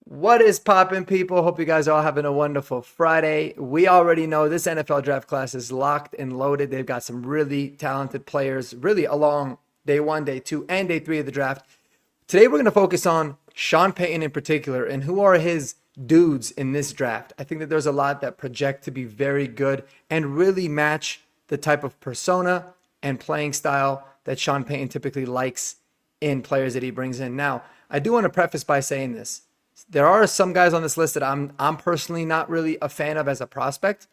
What is poppin', people? Hope you guys are all having a wonderful Friday. We already know this NFL draft class is locked and loaded. They've got some really talented players, really along day one, day two, and day three of the draft. Today, we're going to focus on Sean Payton in particular and who are his dudes in this draft. I think that there's a lot that project to be very good and really match the type of persona and playing style that Sean Payton typically likes in players that he brings in. Now, I do want to preface by saying this. There are some guys on this list that I'm personally not really a fan of as a prospect.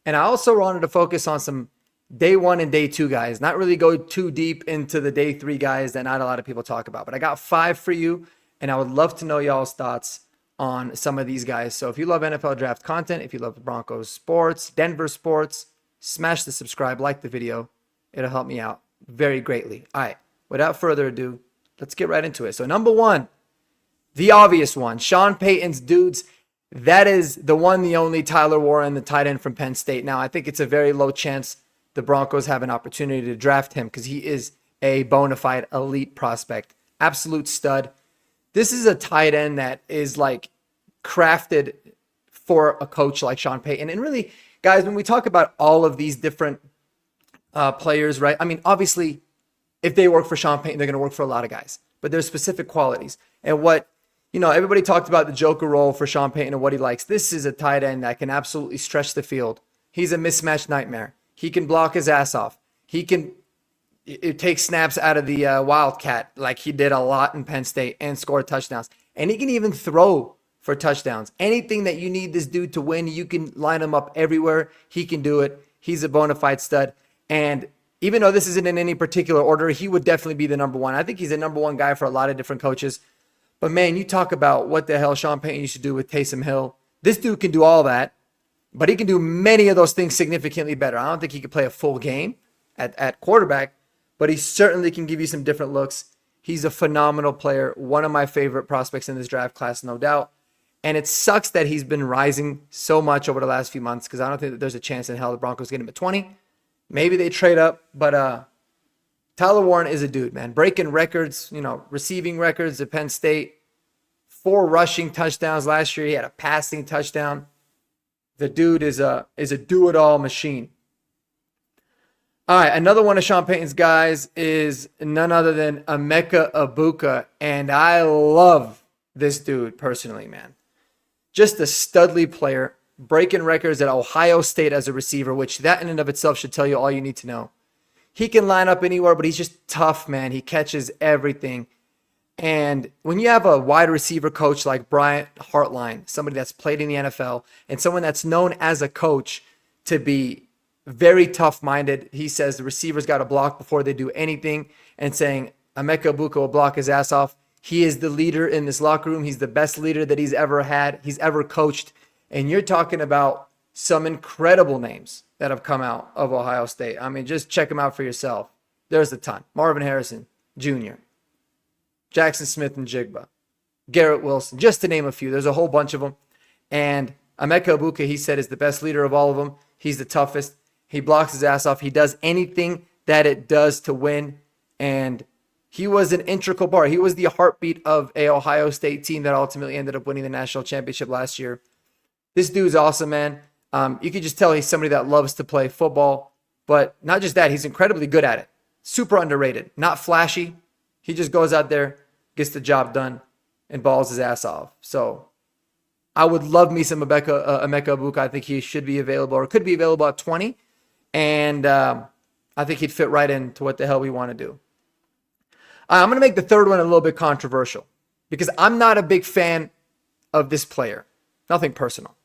And I also wanted to focus on some day one and day two guys, not really go too deep into the day three guys that not a lot of people talk about. But I got 5 for you, and I would love to know y'all's thoughts on some of these guys. So if you love NFL draft content, if you love Broncos sports, Denver sports, smash the subscribe, like the video. It'll help me out very greatly. All right, without further ado, let's get right into it. So number one, the obvious one, Sean Payton's dudes. That is the one, the only Tyler Warren, the tight end from Penn State. Now, I think it's a very low chance the Broncos have an opportunity to draft him because he is a bona fide elite prospect. Absolute stud. This is a tight end that is like crafted for a coach like Sean Payton. And really, guys, when we talk about all of these different players, right? I mean, obviously, if they work for Sean Payton, they're going to work for a lot of guys. But there's specific qualities. And everybody talked about the Joker role for Sean Payton and what he likes. This is a tight end that can absolutely stretch the field. He's a mismatch nightmare. He can block his ass off. He can take snaps out of the Wildcat like he did a lot in Penn State and score touchdowns. And he can even throw for touchdowns. Anything that you need this dude to win, you can line him up everywhere. He can do it. He's a bona fide stud. And even though this isn't in any particular order, he would definitely be the number one. I think he's a number one guy for a lot of different coaches. But man, you talk about what the hell Sean Payton used to do with Taysom Hill. This dude can do all that, but he can do many of those things significantly better. I don't think he could play a full game at quarterback, but he certainly can give you some different looks. He's a phenomenal player, one of my favorite prospects in this draft class, no doubt. And it sucks that he's been rising so much over the last few months because I don't think that there's a chance in hell the Broncos get him at 20. Maybe they trade up, but Tyler Warren is a dude, man. Breaking records, receiving records at Penn State. 4 rushing touchdowns last year. He had a passing touchdown. The dude is a do-it-all machine. All right, another one of Sean Payton's guys is none other than Emeka Egbuka, and I love this dude personally, man. Just a studly player, breaking records at Ohio State as a receiver, which that in and of itself should tell you all you need to know. He can line up anywhere, but he's just tough, man. He catches everything. And when you have a wide receiver coach like Bryant Hartline, somebody that's played in the NFL, and someone that's known as a coach to be very tough-minded, he says the receivers got to block before they do anything, and saying Emeka Egbuka will block his ass off. He is the leader in this locker room. He's the best leader that he's ever had. He's ever coached. And you're talking about some incredible names that have come out of Ohio State. I mean, just check them out for yourself. There's a ton. Marvin Harrison Jr., Jackson Smith and Jigba, Garrett Wilson, just to name a few. There's a whole bunch of them. And Emeka Egbuka, he said, is the best leader of all of them. He's the toughest. He blocks his ass off. He does anything that it does to win. And he was an integral part. He was the heartbeat of a Ohio State team that ultimately ended up winning the national championship last year. This dude's awesome, man. You can just tell he's somebody that loves to play football. But not just that, he's incredibly good at it. Super underrated. Not flashy. He just goes out there, gets the job done, and balls his ass off. So I would love me some Emeka Egbuka. I think he should be available or could be available at 20. And I think he'd fit right into what the hell we want to do. I'm going to make the third one a little bit controversial because I'm not a big fan of this player. Nothing personal.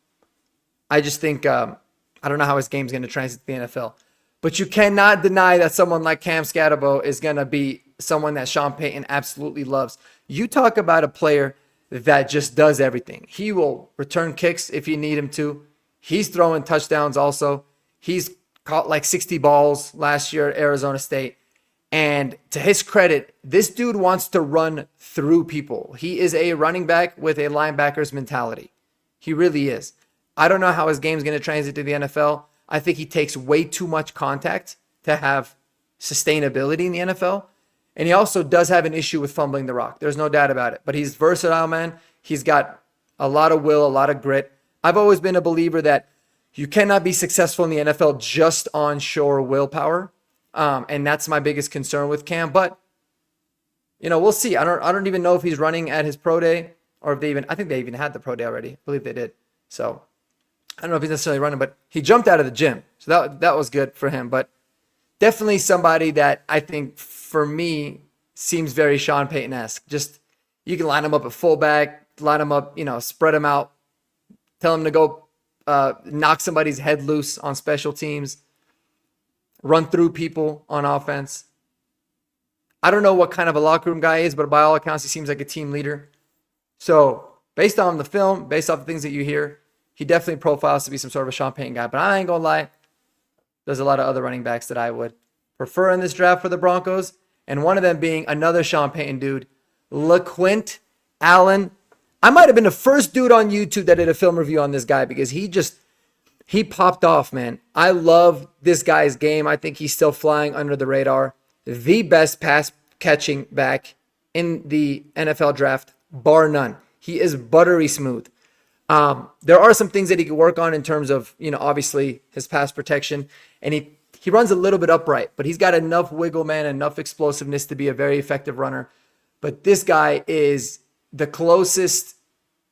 I just think, I don't know how his game's going to translate to the NFL. But you cannot deny that someone like Cam Skattebo is going to be someone that Sean Payton absolutely loves. You talk about a player that just does everything. He will return kicks if you need him to. He's throwing touchdowns also. He's caught like 60 balls last year at Arizona State. And to his credit, this dude wants to run through people. He is a running back with a linebacker's mentality. He really is. I don't know how his game's going to translate to the NFL. I think he takes way too much contact to have sustainability in the NFL. And he also does have an issue with fumbling the rock. There's no doubt about it. But he's versatile, man. He's got a lot of will, a lot of grit. I've always been a believer that you cannot be successful in the NFL just on shore willpower. And that's my biggest concern with Cam. But, we'll see. I don't even know if he's running at his pro day or if I think they even had the pro day already. I believe they did. So I don't know if he's necessarily running, but he jumped out of the gym. So that was good for him. But definitely somebody that I think for me seems very Sean Payton-esque. Just you can line him up at fullback, line him up, spread him out, tell him to go knock somebody's head loose on special teams, run through people on offense. I don't know what kind of a locker room guy is, but by all accounts, he seems like a team leader. So based on the film, based off the things that you hear, he definitely profiles to be some sort of a Sean Payton guy. But I ain't going to lie, there's a lot of other running backs that I would prefer in this draft for the Broncos. And one of them being another Sean Payton dude, LeQuint Allen. I might have been the first dude on YouTube that did a film review on this guy because he popped off, man. I love this guy's game. I think he's still flying under the radar. The best pass catching back in the NFL draft, bar none. He is buttery smooth. There are some things that he can work on in terms of, obviously his pass protection. And he runs a little bit upright, but he's got enough wiggle, man, enough explosiveness to be a very effective runner. But this guy is the closest,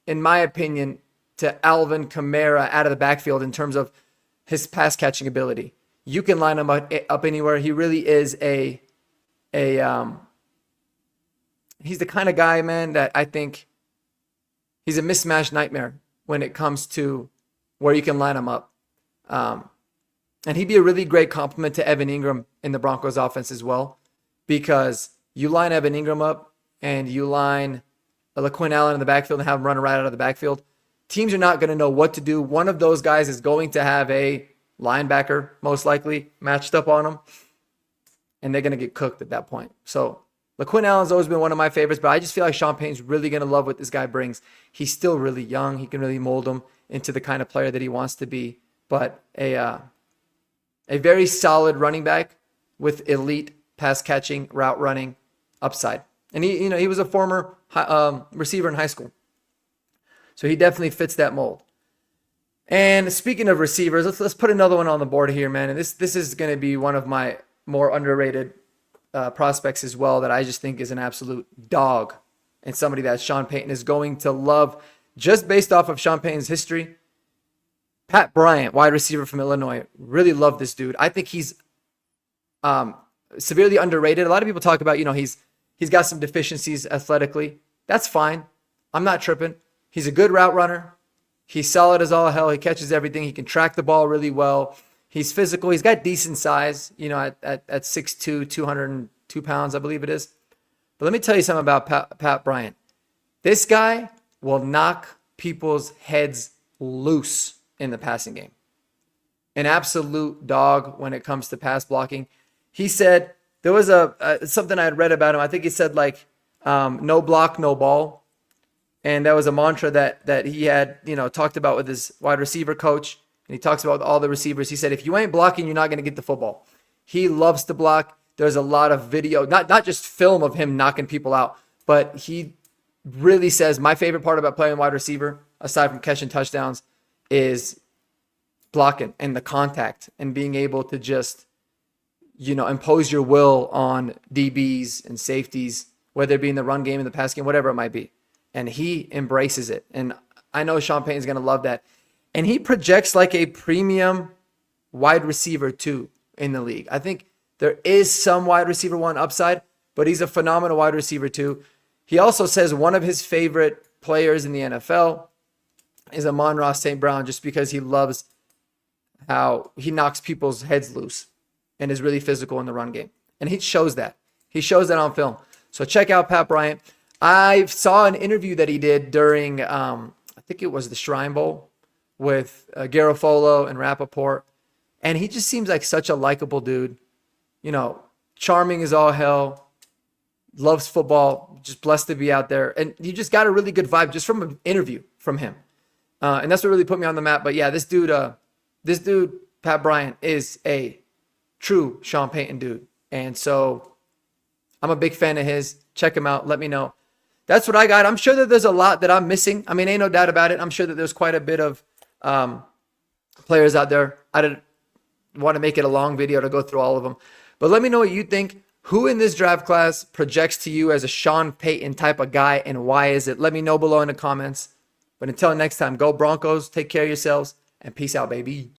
in my opinion, to Alvin Kamara out of the backfield in terms of his pass catching ability. You can line him up anywhere. He really is he's the kind of guy, man, that I think he's a mismatch nightmare when it comes to where you can line him up. And he'd be a really great complement to Evan Ingram in the Broncos offense as well, because you line Evan Ingram up and you line LeQuint Allen in the backfield and have him run right out of the backfield. Teams are not going to know what to do. One of those guys is going to have a linebacker, most likely, matched up on him, and they're going to get cooked at that point. So LeQuint Allen's always been one of my favorites, but I just feel like Sean Payton's really going to love what this guy brings. He's still really young. He can really mold him into the kind of player that he wants to be. But a very solid running back with elite pass catching, route running upside. And he was a former receiver in high school. So he definitely fits that mold. And speaking of receivers, let's put another one on the board here, man. And this is going to be one of my more underrated prospects as well, that I just think is an absolute dog and somebody that Sean Payton is going to love just based off of Sean Payton's history. Pat Bryant, wide receiver from Illinois. Really love this dude. I think he's severely underrated. A lot of people talk about, he's got some deficiencies athletically. That's fine. I'm not tripping. He's a good route runner. He's solid as all hell. He catches everything. He can track the ball really well. He's physical. He's got decent size, at 6'2", 202 pounds, I believe it is. But let me tell you something about Pat Bryant. This guy will knock people's heads loose in the passing game. An absolute dog when it comes to pass blocking. He said, there was something I had read about him. I think he said no block, no ball. And that was a mantra that he had, talked about with his wide receiver coach. And he talks about all the receivers. He said, if you ain't blocking, you're not going to get the football. He loves to block. There's a lot of video, not just film of him knocking people out, but he really says, my favorite part about playing wide receiver, aside from catching touchdowns, is blocking and the contact and being able to just, impose your will on DBs and safeties, whether it be in the run game, in the pass game, whatever it might be. And he embraces it. And I know Sean Payton's going to love that. And he projects like a premium wide receiver too in the league. I think there is some wide receiver one upside, but he's a phenomenal wide receiver too. He also says one of his favorite players in the NFL is Amon-Ra St. Brown, just because he loves how he knocks people's heads loose and is really physical in the run game. And he shows that. He shows that on film. So check out Pat Bryant. I saw an interview that he did during, I think it was the Shrine Bowl with Garofolo and Rappaport. And he just seems like such a likable dude. Charming as all hell. Loves football. Just blessed to be out there. And you just got a really good vibe just from an interview from him. And that's what really put me on the map. But yeah, this dude, Pat Bryant, is a true Sean Payton dude. And so I'm a big fan of his. Check him out. Let me know. that's what I got. I'm sure that there's a lot that I'm missing. I mean, ain't no doubt about it. I'm sure that there's quite a bit of players out there. I didn't want to make it a long video to go through all of them. But let me know what you think. Who in this draft class projects to you as a Sean Payton type of guy, and why is it? Let me know below in the comments. But until next time, go Broncos, take care of yourselves, and peace out, baby.